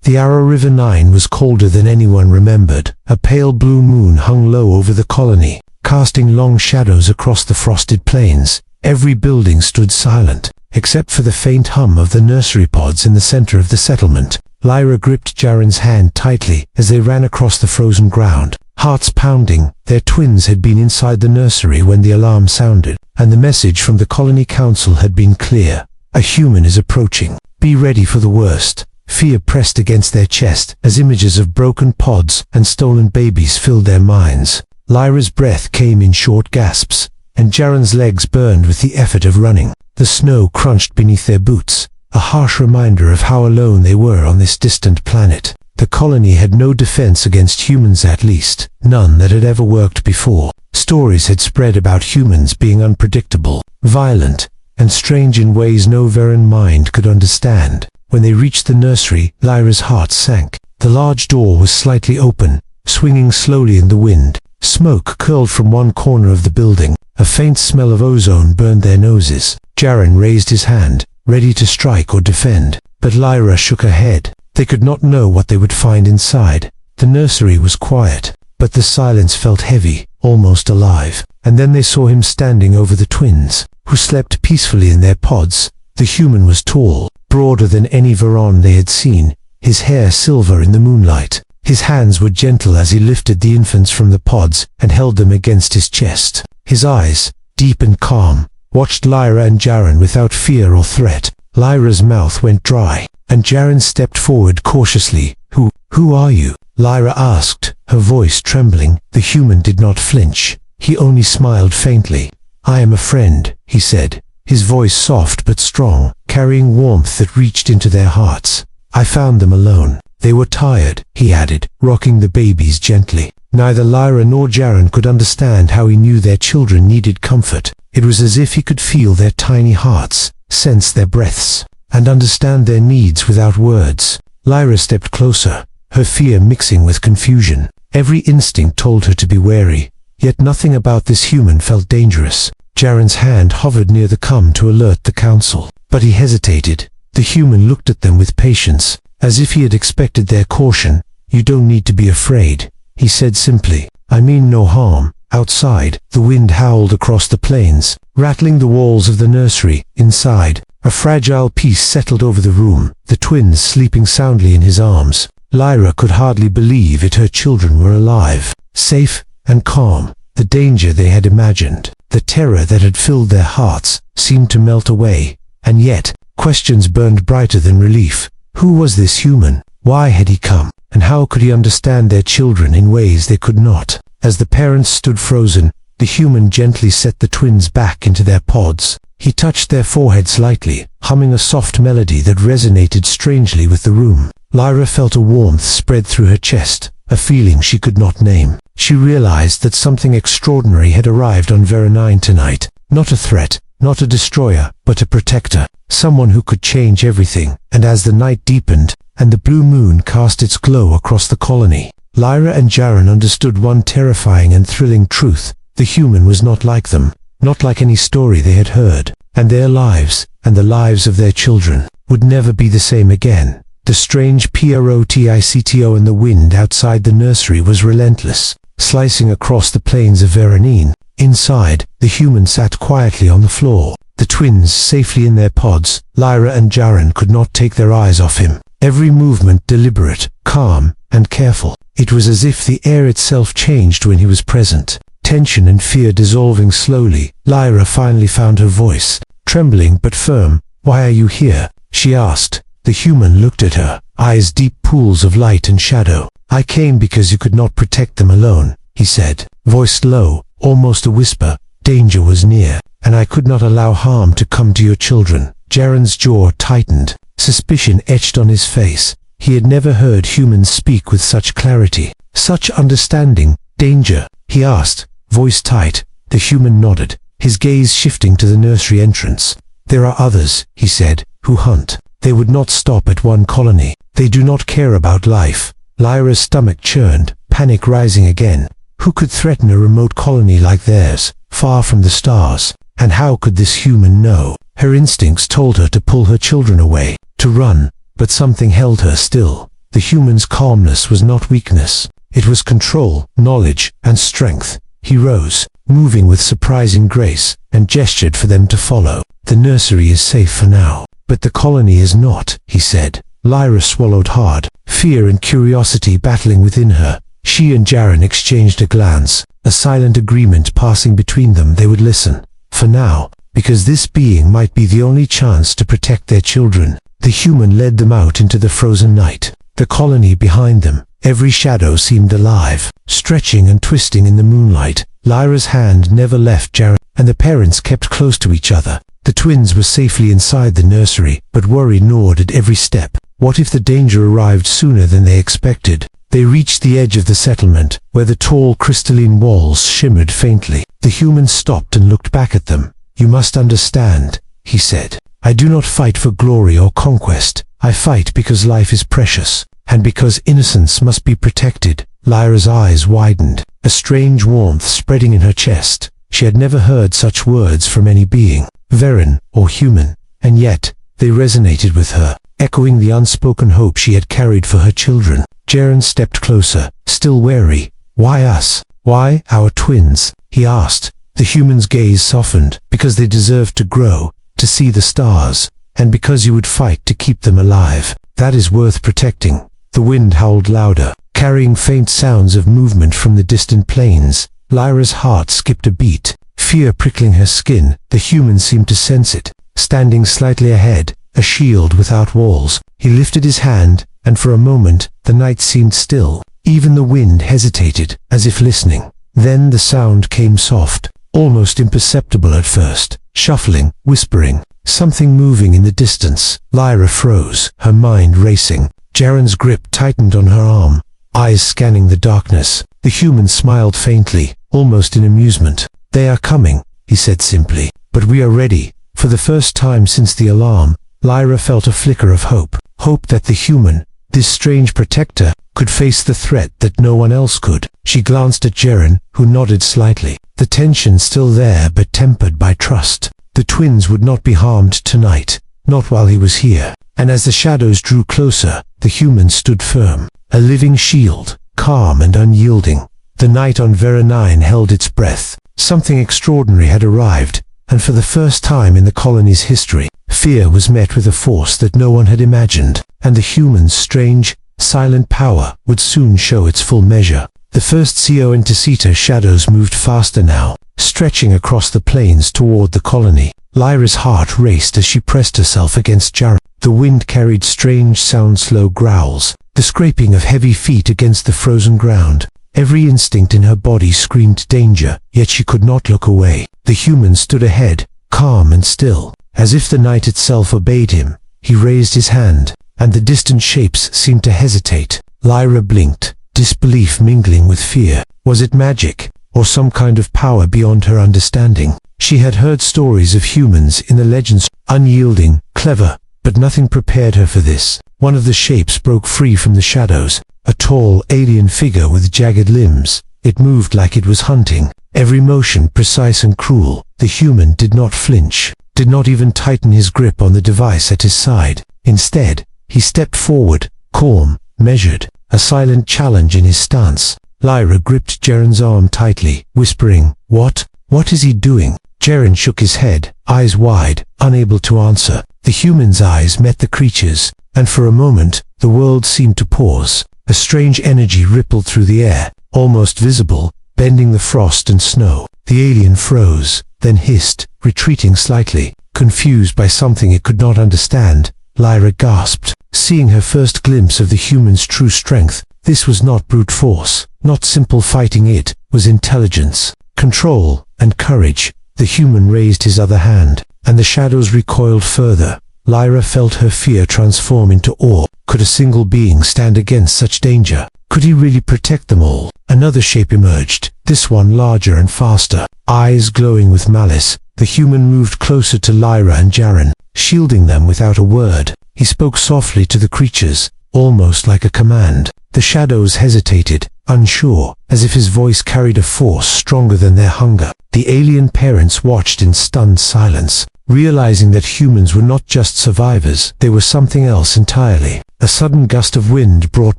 The Arrow River 9 was colder than anyone remembered. A pale blue moon hung low over the colony, casting long shadows across the frosted plains. Every building stood silent, except for the faint hum of the nursery pods in the center of the settlement. Lyra gripped Jaren's hand tightly as they ran across the frozen ground, hearts pounding. Their twins had been inside the nursery when the alarm sounded, and the message from the colony council had been clear. A human is approaching. Be ready for the worst. Fear pressed against their chest as images of broken pods and stolen babies filled their minds. Lyra's breath came in short gasps, and Jaren's legs burned with the effort of running. The snow crunched beneath their boots, a harsh reminder of how alone they were on this distant planet. The colony had no defense against humans, at least, none that had ever worked before. Stories had spread about humans being unpredictable, violent, and strange in ways no Veran mind could understand. When they reached the nursery, Lyra's heart sank. The large door was slightly open, swinging slowly in the wind. Smoke curled from one corner of the building. A faint smell of ozone burned their noses. Jaren raised his hand, ready to strike or defend, but Lyra shook her head. They could not know what they would find inside. The nursery was quiet, but the silence felt heavy, almost alive. And then they saw him standing over the twins, who slept peacefully in their pods. The human was tall, broader than any Veran they had seen, his hair silver in the moonlight. His hands were gentle as he lifted the infants from the pods and held them against his chest. His eyes, deep and calm, watched Lyra and Jaren without fear or threat. Lyra's mouth went dry, and Jaren stepped forward cautiously. Who are you?" Lyra asked, her voice trembling. The human did not flinch. He only smiled faintly. "I am a friend," he said, his voice soft but strong, carrying warmth that reached into their hearts. "I found them alone. They were tired," he added, rocking the babies gently. Neither Lyra nor Jaren could understand how he knew their children needed comfort. It was as if he could feel their tiny hearts, sense their breaths, and understand their needs without words. Lyra stepped closer, her fear mixing with confusion. Every instinct told her to be wary, yet nothing about this human felt dangerous. Jaren's hand hovered near the cum to alert the council, but he hesitated. The human looked at them with patience, as if he had expected their caution. "You don't need to be afraid," he said simply. "I mean no harm." Outside, the wind howled across the plains, rattling the walls of the nursery. Inside, a fragile peace settled over the room, the twins sleeping soundly in his arms. Lyra could hardly believe it. Her children were alive, safe and calm. The danger they had imagined, the terror that had filled their hearts, seemed to melt away. And yet, questions burned brighter than relief. Who was this human? Why had he come? And how could he understand their children in ways they could not? As the parents stood frozen, the human gently set the twins back into their pods. He touched their foreheads lightly, humming a soft melody that resonated strangely with the room. Lyra felt a warmth spread through her chest, a feeling she could not name. She realized that something extraordinary had arrived on Vera 9 tonight. Not a threat, not a destroyer, but a protector. Someone who could change everything. And as the night deepened, and the blue moon cast its glow across the colony, Lyra and Jaren understood one terrifying and thrilling truth. The human was not like them, not like any story they had heard. And their lives, and the lives of their children, would never be the same again. The strange PROTICTO in the wind outside the nursery was relentless, slicing across the plains of Veranine. Inside, the human sat quietly on the floor, the twins safely in their pods. Lyra and Jaren could not take their eyes off him. Every movement deliberate, calm, and careful. It was as if the air itself changed when he was present, tension and fear dissolving slowly. Lyra finally found her voice, trembling but firm. "Why are you here?" she asked. The human looked at her, eyes deep pools of light and shadow. "I came because you could not protect them alone," he said, voiced low, almost a whisper. "Danger was near, and I could not allow harm to come to your children." Jaren's jaw tightened, suspicion etched on his face. He had never heard humans speak with such clarity, such understanding. "Danger?" he asked, voice tight. The human nodded, his gaze shifting to the nursery entrance. "There are others," he said, "who hunt. They would not stop at one colony. They do not care about life." Lyra's stomach churned, panic rising again. Who could threaten a remote colony like theirs, far from the stars? And how could this human know? Her instincts told her to pull her children away, to run, but something held her still. The human's calmness was not weakness. It was control, knowledge, and strength. He rose, moving with surprising grace, and gestured for them to follow. "The nursery is safe for now, but the colony is not," he said. Lyra swallowed hard, fear and curiosity battling within her. She and Jaren exchanged a glance, a silent agreement passing between them. They would listen, for now, because this being might be the only chance to protect their children. The human led them out into the frozen night. The colony behind them, every shadow seemed alive, stretching and twisting in the moonlight. Lyra's hand never left Jaren, and the parents kept close to each other. The twins were safely inside the nursery, but worry gnawed at every step. What if the danger arrived sooner than they expected? They reached the edge of the settlement, where the tall crystalline walls shimmered faintly. The human stopped and looked back at them. "You must understand," he said. "I do not fight for glory or conquest. I fight because life is precious, and because innocence must be protected." Lyra's eyes widened, a strange warmth spreading in her chest. She had never heard such words from any being, Varen or human, and yet they resonated with her, echoing the unspoken hope she had carried for her children. Jaren stepped closer, still wary. "Why us? Why our twins?" he asked. The human's gaze softened. "Because they deserve to grow, to see the stars, and because you would fight to keep them alive. That is worth protecting." The wind howled louder, carrying faint sounds of movement from the distant plains. Lyra's heart skipped a beat, fear prickling her skin. The human seemed to sense it. Standing slightly ahead, a shield without walls, he lifted his hand, and for a moment, the night seemed still. Even the wind hesitated, as if listening. Then the sound came soft, almost imperceptible at first, shuffling, whispering, something moving in the distance. Lyra froze, her mind racing. Jaren's grip tightened on her arm, eyes scanning the darkness. The human smiled faintly, almost in amusement. "They are coming," he said simply, "but we are ready." For the first time since the alarm, Lyra felt a flicker of hope. Hope that the human, this strange protector, could face the threat that no one else could. She glanced at Jaren, who nodded slightly, the tension still there but tempered by trust. The twins would not be harmed tonight, not while he was here. And as the shadows drew closer, the human stood firm, a living shield, calm and unyielding. The night on Vera 9 held its breath. Something extraordinary had arrived, and for the first time in the colony's history, fear was met with a force that no one had imagined, and the human's strange, silent power would soon show its full measure. The first CO and Tacita shadows moved faster now, stretching across the plains toward the colony. Lyra's heart raced as she pressed herself against Jaren. The wind carried strange sound-slow growls, the scraping of heavy feet against the frozen ground. Every instinct in her body screamed danger, yet she could not look away. The human stood ahead, calm and still, as if the night itself obeyed him. He raised his hand, and the distant shapes seemed to hesitate. Lyra blinked, disbelief mingling with fear. Was it magic, or some kind of power beyond her understanding? She had heard stories of humans in the legends, unyielding, clever, but nothing prepared her for this. One of the shapes broke free from the shadows, a tall, alien figure with jagged limbs. It moved like it was hunting, every motion precise and cruel. The human did not flinch, did not even tighten his grip on the device at his side. Instead, he stepped forward, calm, measured, a silent challenge in his stance. Lyra gripped Jaren's arm tightly, whispering, What is he doing?" Jaren shook his head, eyes wide, unable to answer. The human's eyes met the creature's, and for a moment, the world seemed to pause. A strange energy rippled through the air, almost visible, bending the frost and snow. The alien froze, then hissed, retreating slightly. Confused by something it could not understand, Lyra gasped, seeing her first glimpse of the human's true strength. This was not brute force, not simple fighting, it was intelligence, control, and courage. The human raised his other hand, and the shadows recoiled further. Lyra felt her fear transform into awe. Could a single being stand against such danger? Could he really protect them all? Another shape emerged, this one larger and faster, eyes glowing with malice. The human moved closer to Lyra and Jaren, shielding them without a word. He spoke softly to the creatures, almost like a command. The shadows hesitated, unsure, as if his voice carried a force stronger than their hunger. The alien parents watched in stunned silence, realizing that humans were not just survivors, they were something else entirely. A sudden gust of wind brought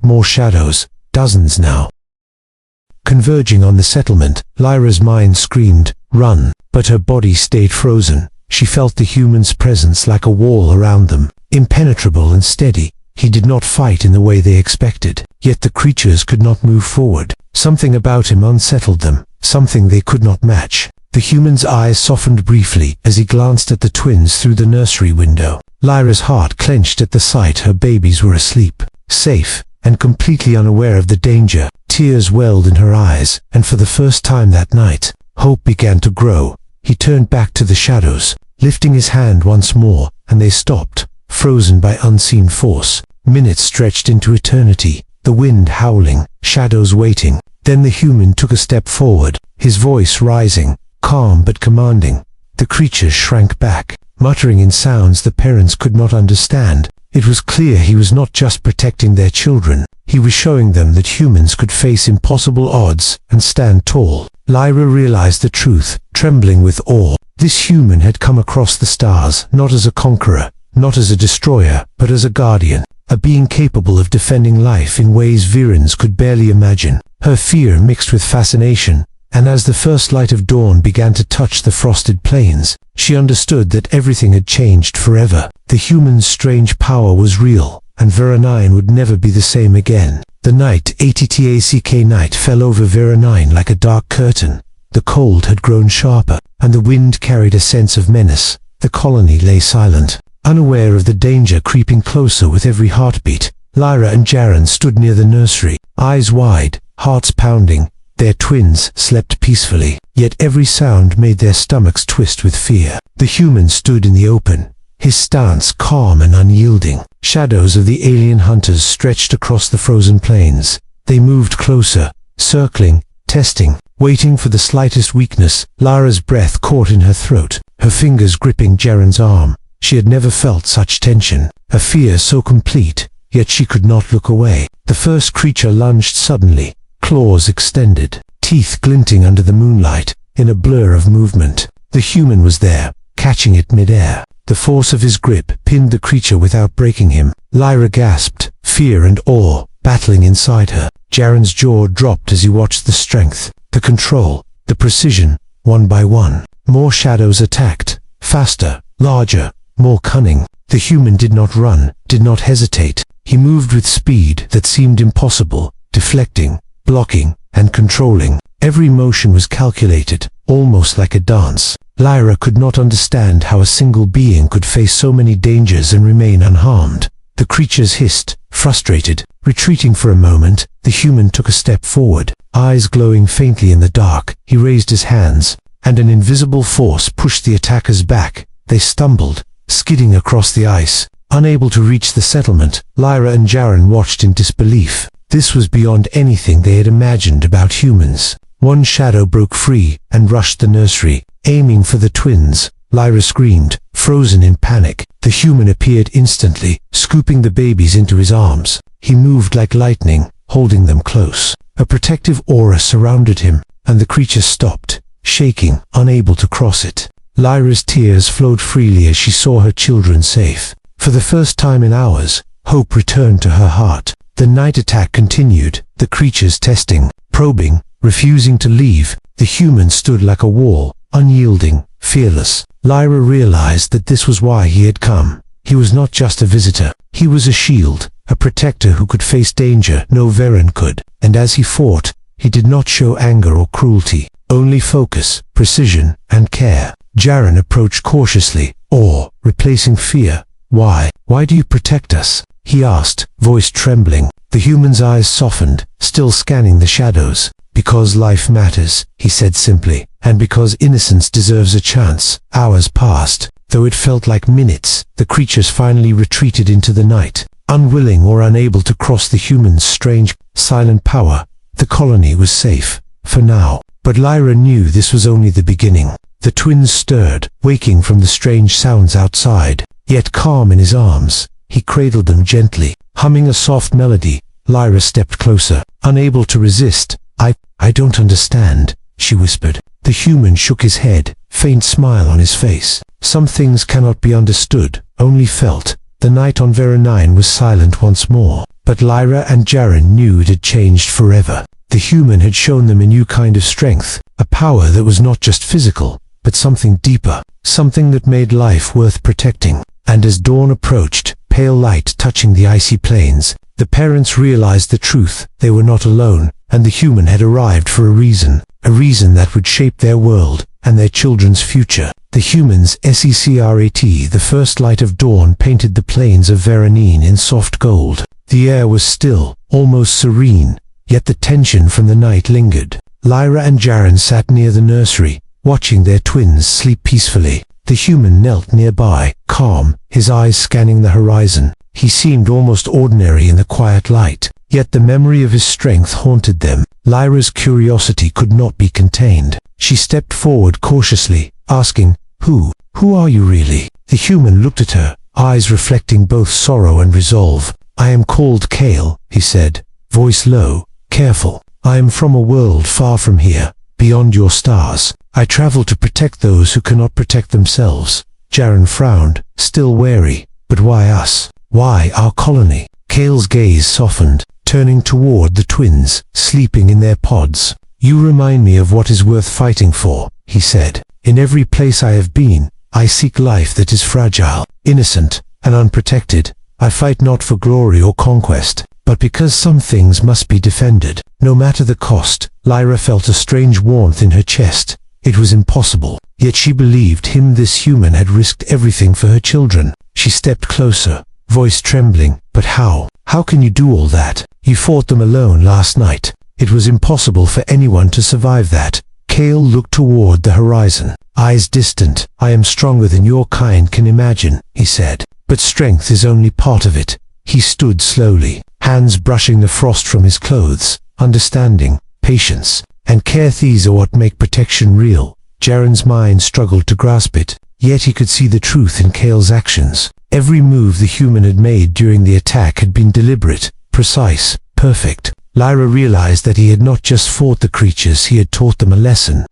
more shadows, dozens now. Converging on the settlement, Lyra's mind screamed, "Run!" But her body stayed frozen. She felt the human's presence like a wall around them, impenetrable and steady. He did not fight in the way they expected, yet the creatures could not move forward. Something about him unsettled them, something they could not match. The human's eyes softened briefly as he glanced at the twins through the nursery window. Lyra's heart clenched at the sight her babies were asleep, safe, and completely unaware of the danger. Tears welled in her eyes, and for the first time that night, hope began to grow. He turned back to the shadows, lifting his hand once more, and they stopped, frozen by unseen force. Minutes stretched into eternity, the wind howling, shadows waiting. Then the human took a step forward, his voice rising, calm but commanding. The creatures shrank back, muttering in sounds the parents could not understand. It was clear he was not just protecting their children, he was showing them that humans could face impossible odds and stand tall. Lyra realized the truth, trembling with awe. This human had come across the stars, not as a conqueror, not as a destroyer, but as a guardian, a being capable of defending life in ways Virens could barely imagine. Her fear mixed with fascination, and as the first light of dawn began to touch the frosted plains, she understood that everything had changed forever. The human's strange power was real, and Veronine would never be the same again. The night, ATTACK night, fell over Veronine like a dark curtain. The cold had grown sharper, and the wind carried a sense of menace. The colony lay silent, unaware of the danger creeping closer with every heartbeat. Lyra and Jaren stood near the nursery, eyes wide, hearts pounding. Their twins slept peacefully, yet every sound made their stomachs twist with fear. The human stood in the open, his stance calm and unyielding. Shadows of the alien hunters stretched across the frozen plains. They moved closer, circling, testing, waiting for the slightest weakness. Lyra's breath caught in her throat, her fingers gripping Jaren's arm. She had never felt such tension, a fear so complete, yet she could not look away. The first creature lunged suddenly, claws extended, teeth glinting under the moonlight, in a blur of movement. The human was there, catching it mid-air. The force of his grip pinned the creature without breaking him. Lyra gasped, fear and awe battling inside her. Jaren's jaw dropped as he watched the strength, the control, the precision. One by one, more shadows attacked, faster, larger, more cunning. The human did not run, did not hesitate. He moved with speed that seemed impossible, deflecting, blocking, and controlling. Every motion was calculated, almost like a dance. Lyra could not understand how a single being could face so many dangers and remain unharmed. The creatures hissed, frustrated. Retreating for a moment, the human took a step forward, eyes glowing faintly in the dark. He raised his hands, and an invisible force pushed the attackers back. They stumbled, skidding across the ice, unable to reach the settlement. Lyra and Jaren watched in disbelief. This was beyond anything they had imagined about humans. One shadow broke free and rushed the nursery, aiming for the twins. Lyra screamed, frozen in panic. The human appeared instantly, scooping the babies into his arms. He moved like lightning, holding them close. A protective aura surrounded him, and the creature stopped, shaking, unable to cross it. Lyra's tears flowed freely as she saw her children safe. For the first time in hours, hope returned to her heart. The night attack continued, the creatures testing, probing, refusing to leave. The human stood like a wall, unyielding, fearless. Lyra realized that this was why he had come. He was not just a visitor. He was a shield, a protector who could face danger no Veren could. And as he fought, he did not show anger or cruelty, only focus, precision, and care. Jaren approached cautiously, awe replacing fear. Why do you protect us? He asked, voice trembling. The human's eyes softened, still scanning the shadows. Because life matters, he said simply, and because innocence deserves a chance. Hours passed. Though it felt like minutes, the creatures finally retreated into the night, unwilling or unable to cross the human's strange, silent power. The colony was safe, for now. But Lyra knew this was only the beginning. The twins stirred, waking from the strange sounds outside. Yet calm in his arms, he cradled them gently, humming a soft melody. Lyra stepped closer, unable to resist. I don't understand, she whispered. The human shook his head, faint smile on his face. Some things cannot be understood, only felt. The night on Vera 9 was silent once more, but Lyra and Jaren knew it had changed forever. The human had shown them a new kind of strength, a power that was not just physical, but something deeper, something that made life worth protecting. And as dawn approached, pale light touching the icy plains, the parents realized the truth. They were not alone, and the human had arrived for a reason that would shape their world and their children's future. The humans, secret, the first light of dawn painted the plains of Veronine in soft gold. The air was still, almost serene, yet the tension from the night lingered. Lyra and Jaren sat near the nursery, watching their twins sleep peacefully. The human knelt nearby, calm, his eyes scanning the horizon. He seemed almost ordinary in the quiet light, yet the memory of his strength haunted them. Lyra's curiosity could not be contained. She stepped forward cautiously, asking, Who are you really?" The human looked at her, eyes reflecting both sorrow and resolve. "I am called Kale," he said, voice low, careful. "I am from a world far from here, beyond your stars. I travel to protect those who cannot protect themselves." Jaren frowned, still wary. "But why us? Why our colony?" Kale's gaze softened, turning toward the twins, sleeping in their pods. "You remind me of what is worth fighting for," he said. "In every place I have been, I seek life that is fragile, innocent, and unprotected. I fight not for glory or conquest, but because some things must be defended, no matter the cost." Lyra felt a strange warmth in her chest. It was impossible, yet she believed him. This human had risked everything for her children. She stepped closer, voice trembling. "But how? How can you do all that? You fought them alone last night. It was impossible for anyone to survive that." Kale looked toward the horizon, eyes distant. "I am stronger than your kind can imagine," he said. "But strength is only part of it." He stood slowly, hands brushing the frost from his clothes. "Understanding, patience, and care, these are what make protection real." Jaren's mind struggled to grasp it, yet he could see the truth in Kale's actions. Every move the human had made during the attack had been deliberate, precise, perfect. Lyra realized that he had not just fought the creatures, he had taught them a lesson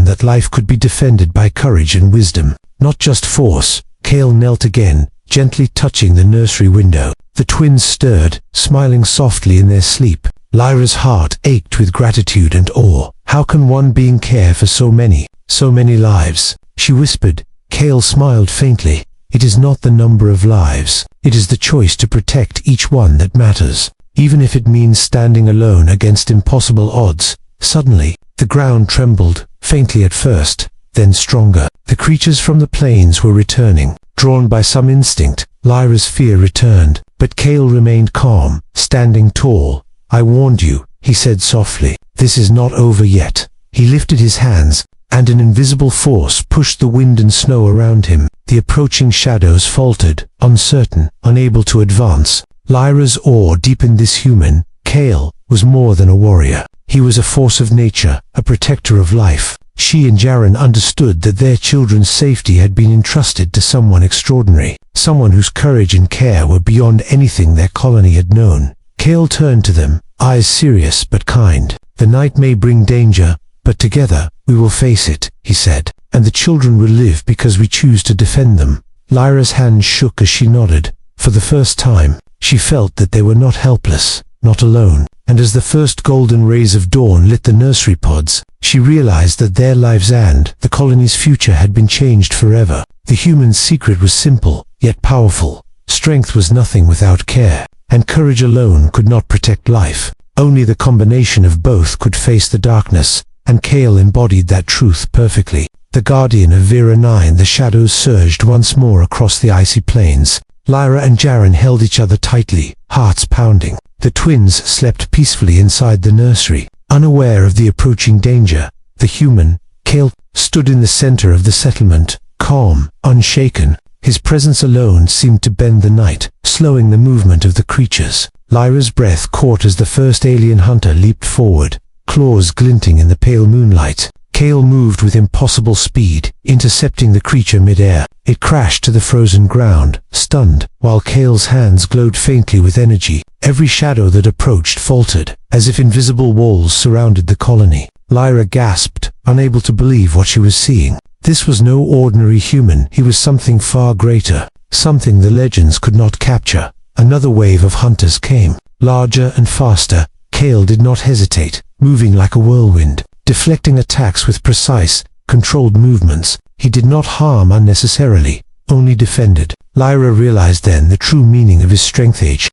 that life could be defended by courage and wisdom, not just force. Kale knelt again, gently touching the nursery window. The twins stirred, smiling softly in their sleep. Lyra's heart ached with gratitude and awe. How can one being care for so many lives? She whispered. Kale smiled faintly. "It is not the number of lives, it is the choice to protect each one that matters, even if it means standing alone against impossible odds." Suddenly, the ground trembled, faintly at first, then stronger. The creatures from the plains were returning, drawn by some instinct. Lyra's fear returned, but Kale remained calm, standing tall. "I warned you," he said softly. "This is not over yet." He lifted his hands, and an invisible force pushed the wind and snow around him. The approaching shadows faltered, uncertain, unable to advance. Lyra's awe deepened. This human, Kale, was more than a warrior. He was a force of nature, a protector of life. She and Jaren understood that their children's safety had been entrusted to someone extraordinary, someone whose courage and care were beyond anything their colony had known. Kale turned to them, eyes serious but kind. "The night may bring danger, but together, we will face it," he said. "And the children will live because we choose to defend them." Lyra's hand shook as she nodded. For the first time, she felt that they were not helpless, not alone. And as the first golden rays of dawn lit the nursery pods, she realized that their lives and the colony's future had been changed forever. The human's secret was simple, yet powerful. Strength was nothing without care, and courage alone could not protect life. Only the combination of both could face the darkness, and Kale embodied that truth perfectly. The guardian of Vera 9. The shadows surged once more across the icy plains. Lyra and Jaren held each other tightly, hearts pounding. The twins slept peacefully inside the nursery, unaware of the approaching danger. The human, Kale, stood in the center of the settlement, calm, unshaken. His presence alone seemed to bend the night, slowing the movement of the creatures. Lyra's breath caught as the first alien hunter leaped forward, claws glinting in the pale moonlight. Kale moved with impossible speed, intercepting the creature mid-air. It crashed to the frozen ground, stunned, while Kale's hands glowed faintly with energy. Every shadow that approached faltered, as if invisible walls surrounded the colony. Lyra gasped, unable to believe what she was seeing. This was no ordinary human, he was something far greater. something the legends could not capture. Another wave of hunters came, larger and faster. Kale did not hesitate, moving like a whirlwind, deflecting attacks with precise, controlled movements. He did not harm unnecessarily, only defended. Lyra realized then the true meaning of his strength age.